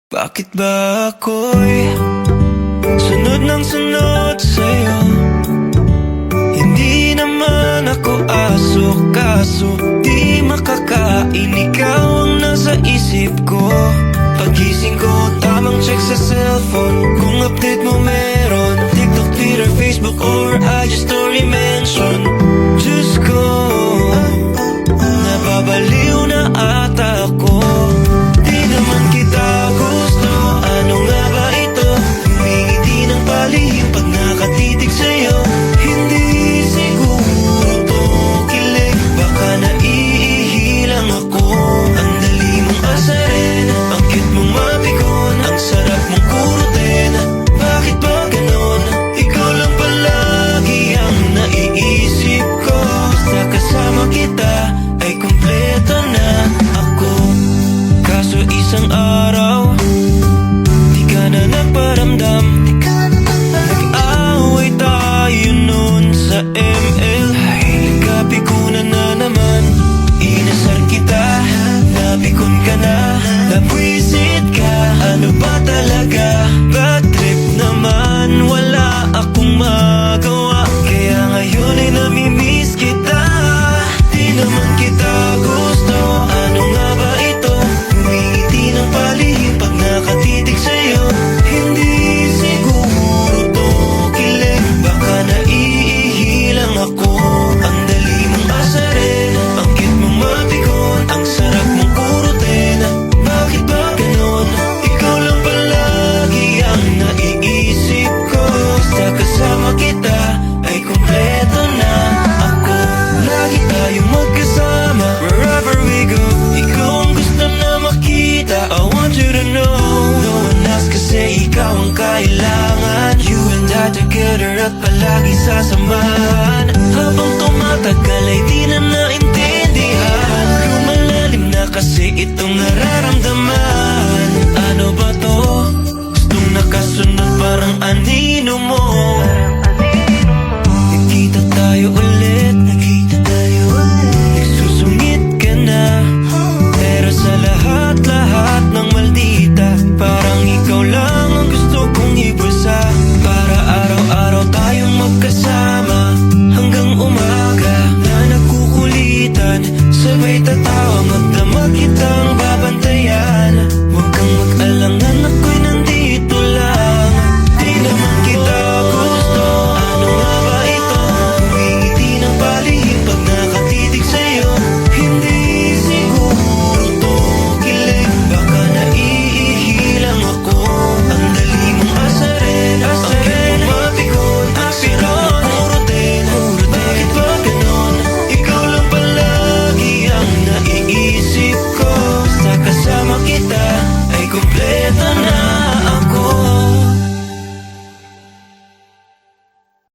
Bakit ba ako'y sunod ng sunod sa'yo? Hindi naman ako aso, kaso di makakain, ikaw ang nasa isip ko. Pagising ko, tamang check sa cellphone, kung update mo meron, TikTok, Twitter, Facebook, or IG story mention. Diyos ko, nababaliw na ata ako. Di naman kita gusto, ano nga ba ito? Humingiti ng palihim pag nakatitig sa'yo. Hindi siguro to kilig, baka naiihilang ako. Ang dali mong asarin, ang cute mong mapikon, ang sarap mong kurutin. Bakit ba ganon? Ikaw lang palagi ang naiisip ko. Basta kasama kita ay kumpleto na ako. Kaso isang araw, di ka na nagparamdam. Nag-away tayo nun sa ML. Nagkapikunan na naman, inasar kita, napikon ka na, napwisit ka. Ano ba talaga? Bad trip naman, wala akong magawa. Kaya ngayon ay namimiss kita. Di naman kita gusto, ano nga ba ito? Humingiti ng palihim pag nakatitig sa'yo. Hindi siguro to kilig, baka naiihilang ako. Ang dali mong asarin, ang cute mong mapikon, ang sarap mong kurutin. Bakit ba ganon? Ikaw lang palagi ang naiisip ko. Basta kasama kita ay kumpleto na ako. Lagi tayong magkasama wherever we go. Ikaw ang gusto na makita, I want you to know. No one else kasi ikaw ang kailangan. You and I together at palagi sasamahan. Habang tumatagal ay di na naintindihan. Lumalalim na kasi itong nararamdaman.